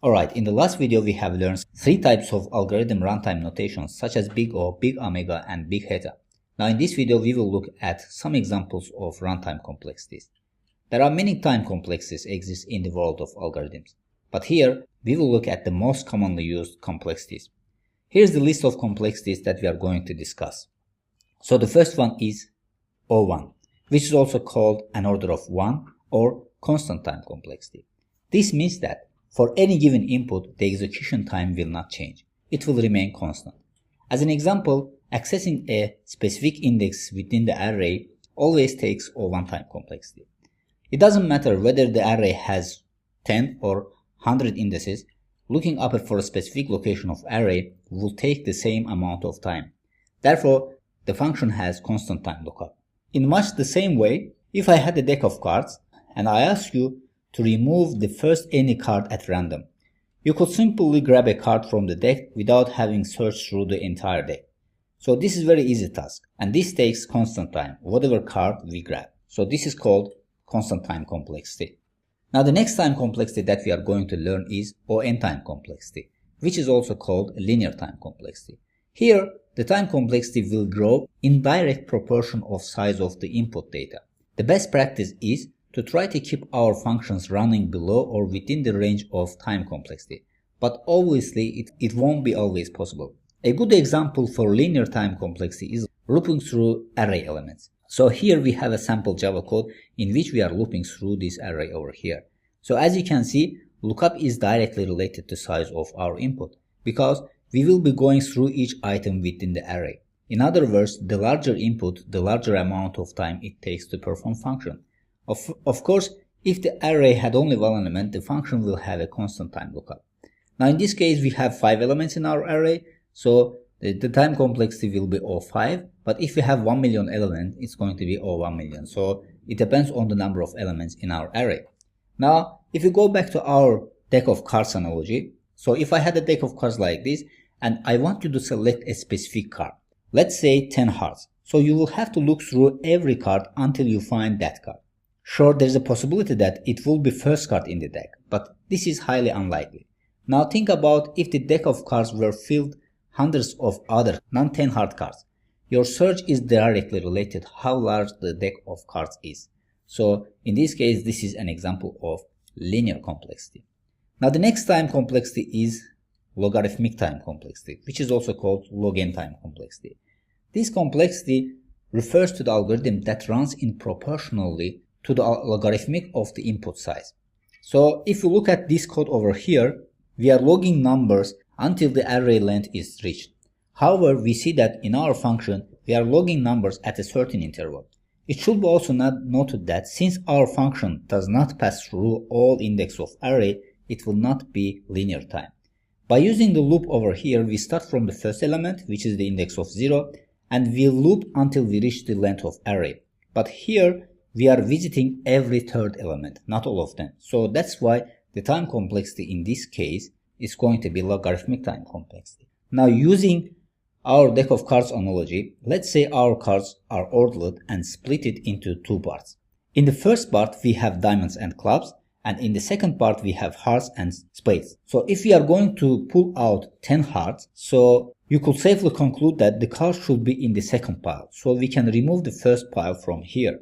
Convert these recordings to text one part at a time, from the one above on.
Alright, in the last video we have learned three types of algorithm runtime notations such as big O, big omega, and big eta. Now in this video we will look at some examples of runtime complexities. There are many time complexities exist in the world of algorithms, but here we will look at the most commonly used complexities. Here's the list of complexities that we are going to discuss. So the first one is O1, which is also called an order of 1 or constant time complexity. This means that for any given input, the execution time will not change. It will remain constant. As an example, accessing a specific index within the array always takes O1 time complexity. It doesn't matter whether the array has 10 or 100 indices, looking up for a specific location of array will take the same amount of time. Therefore, the function has constant time lookup. In much the same way, if I had a deck of cards and I ask you to remove the first any card at random, you could simply grab a card from the deck without having searched through the entire deck. So this is very easy task, and this takes constant time, whatever card we grab. So this is called constant time complexity. Now the next time complexity that we are going to learn is ON time complexity, which is also called linear time complexity. Here, the time complexity will grow in direct proportion of size of the input data. The best practice is to try to keep our functions running below or within the range of time complexity, but obviously it won't be always possible. A good example for linear time complexity is looping through array elements. So here we have a sample Java code in which we are looping through this array over here. So as you can see, lookup is directly related to size of our input because we will be going through each item within the array. In other words, the larger input, the larger amount of time it takes to perform function. Of course, if the array had only one element, the function will have a constant time lookup. Now in this case, we have 5 elements in our array, so the time complexity will be O5, but if we have 1 million elements, it's going to be O1 million. So it depends on the number of elements in our array. Now, if we go back to our deck of cards analogy, so if I had a deck of cards like this, and I want you to select a specific card, let's say 10 hearts. So you will have to look through every card until you find that card. Sure, there's a possibility that it will be first card in the deck, but this is highly unlikely. Now think about if the deck of cards were filled hundreds of other non-10 heart cards. Your search is directly related how large the deck of cards is. So in this case, this is an example of linear complexity. Now the next time complexity is logarithmic time complexity, which is also called log(n) time complexity. This complexity refers to the algorithm that runs in proportionally to the logarithmic of the input size. So if you look at this code over here, we are logging numbers until the array length is reached. However, we see that in our function, we are logging numbers at a certain interval. It should be also noted that since our function does not pass through all index of array, it will not be linear time. By using the loop over here, we start from the first element, which is the index of 0, and we loop until we reach the length of array. But here, we are visiting every third element, not all of them. So that's why the time complexity in this case is going to be logarithmic time complexity. Now using our deck of cards analogy, let's say our cards are ordered and split it into two parts. In the first part, we have diamonds and clubs, and in the second part, we have hearts and spades. So if we are going to pull out 10 hearts, so you could safely conclude that the cards should be in the second pile. So we can remove the first pile from here.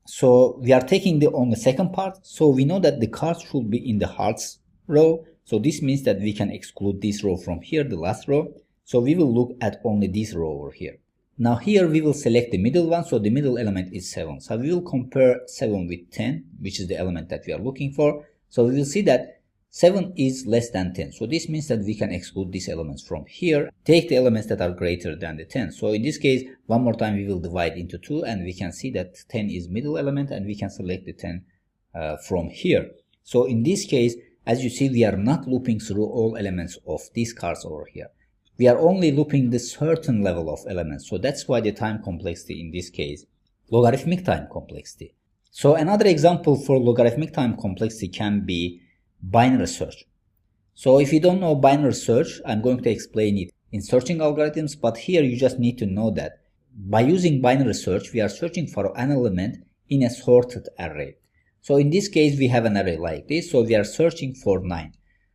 So we are taking on the second part, so we know that the cards should be in the hearts row. So this means that we can exclude this row from here, the last row. So we will look at only this row over here. Now here we will select the middle one, so the middle element is 7. So we will compare 7 with 10, which is the element that we are looking for. So we will see that 7 is less than 10. So this means that we can exclude these elements from here, take the elements that are greater than the 10. So in this case, one more time we will divide into 2 and we can see that 10 is middle element and we can select the 10 from here. So in this case, as you see, we are not looping through all elements of these cards over here. We are only looping the certain level of elements. So that's why the time complexity in this case, logarithmic time complexity. So another example for logarithmic time complexity can be binary search. So if you don't know binary search, I'm going to explain it in searching algorithms, but here you just need to know that by using binary search, we are searching for an element in a sorted array. So in this case, we have an array like this, so we are searching for 9.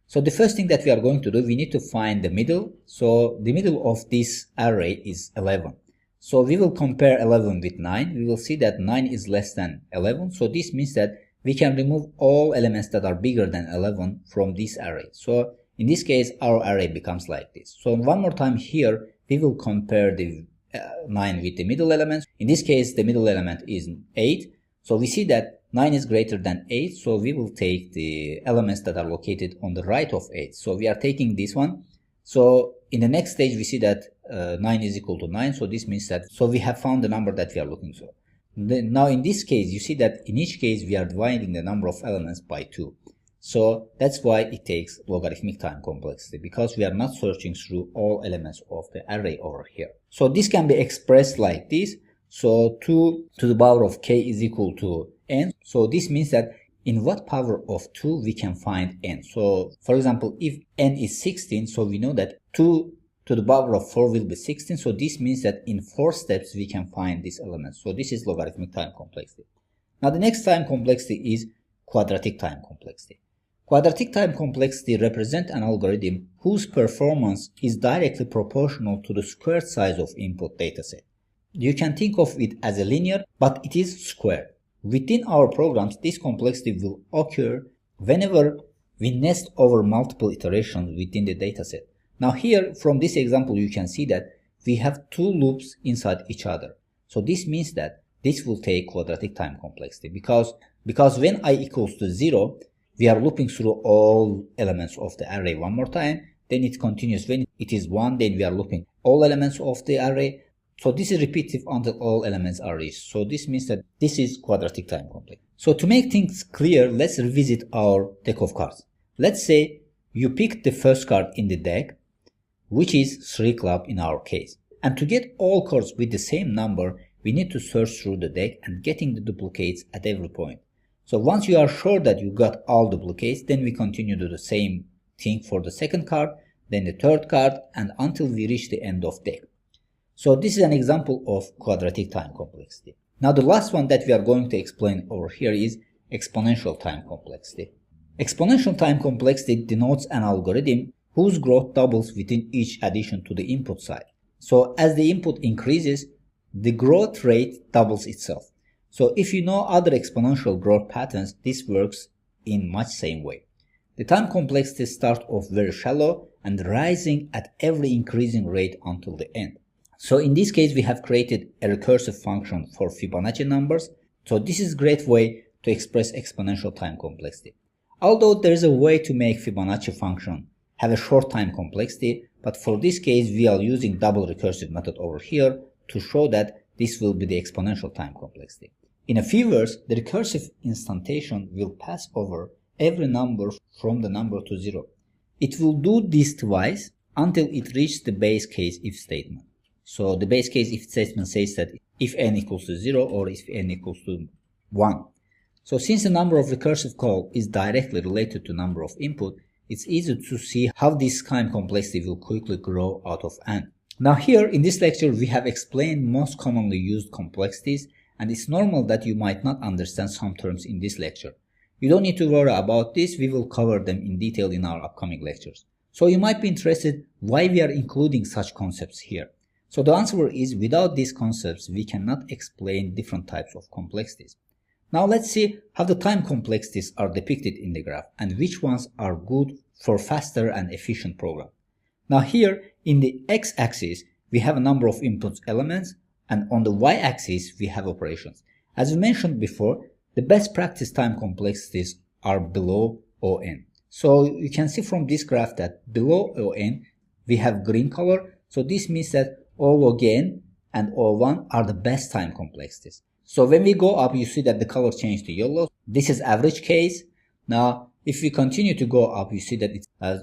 So the first thing that we are going to do, we need to find the middle. So the middle of this array is 11. So we will compare 11 with 9. We will see that 9 is less than 11. So this means that we can remove all elements that are bigger than 11 from this array. So in this case, our array becomes like this. So one more time here, we will compare the 9 with the middle elements. In this case, the middle element is 8. So we see that 9 is greater than 8. So we will take the elements that are located on the right of 8. So we are taking this one. So in the next stage, we see that 9 is equal to 9. So this means that, so we have found the number that we are looking for. Now in this case, you see that in each case, we are dividing the number of elements by 2. So that's why it takes logarithmic time complexity, because we are not searching through all elements of the array over here. So this can be expressed like this. So 2 to the power of k is equal to n. So this means that in what power of 2 we can find n. So for example, if n is 16, so we know that 2 to the power of 4 will be 16. So this means that in 4 steps we can find this element. So this is logarithmic time complexity. Now the next time complexity is quadratic time complexity. Quadratic time complexity represents an algorithm whose performance is directly proportional to the squared size of input dataset. You can think of it as a linear, but it is squared. Within our programs, this complexity will occur whenever we nest over multiple iterations within the dataset. Now here, from this example, you can see that we have 2 loops inside each other. So this means that this will take quadratic time complexity because when I equals to 0, we are looping through all elements of the array one more time. Then it continues. When it is 1, then we are looping all elements of the array. So this is repetitive until all elements are reached. So this means that this is quadratic time complexity. So to make things clear, let's revisit our deck of cards. Let's say you pick the first card in the deck, which is 3 club in our case. And to get all cards with the same number, we need to search through the deck and getting the duplicates at every point. So once you are sure that you got all duplicates, then we continue to do the same thing for the second card, then the third card, and until we reach the end of deck. So this is an example of quadratic time complexity. Now the last one that we are going to explain over here is exponential time complexity. Exponential time complexity denotes an algorithm whose growth doubles within each addition to the input side. So as the input increases, the growth rate doubles itself. So if you know other exponential growth patterns, this works in much same way. The time complexity starts off very shallow and rising at every increasing rate until the end. So in this case, we have created a recursive function for Fibonacci numbers. So this is a great way to express exponential time complexity. Although there is a way to make Fibonacci function have a short time complexity, but for this case, we are using double recursive method over here to show that this will be the exponential time complexity. In a few words, the recursive instantiation will pass over every number from the number to 0. It will do this twice until it reaches the base case if statement. So the base case if statement says that if n equals to 0 or if n equals to 1. So since the number of recursive call is directly related to number of input, it's easy to see how this time complexity will quickly grow out of n. Now here in this lecture, we have explained most commonly used complexities, and it's normal that you might not understand some terms in this lecture. You don't need to worry about this, we will cover them in detail in our upcoming lectures. So you might be interested why we are including such concepts here. So the answer is without these concepts, we cannot explain different types of complexities. Now let's see how the time complexities are depicted in the graph and which ones are good for faster and efficient program. Now here in the x-axis, we have a number of input elements, and on the y-axis, we have operations. As we mentioned before, the best practice time complexities are below ON. So you can see from this graph that below ON, we have green color. So this means that O log n and O1 are the best time complexities. So when we go up, you see that the color changed to yellow. This is average case. Now, if we continue to go up, you see that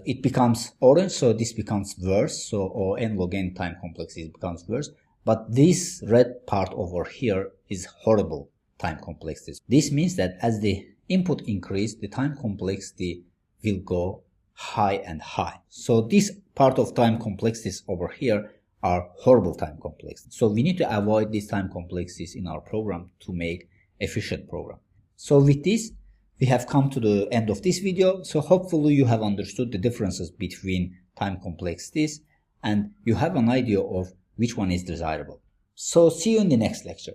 it becomes orange. So this becomes worse. So ON log n time complexity becomes worse. But this red part over here is horrible time complexities. This means that as the input increase, the time complexity will go high and high. So this part of time complexities over here are horrible time complexities. So we need to avoid these time complexities in our program to make efficient program. So with this, We have come to the end of this video, so hopefully you have understood the differences between time complexities and you have an idea of which one is desirable. So see you in the next lecture.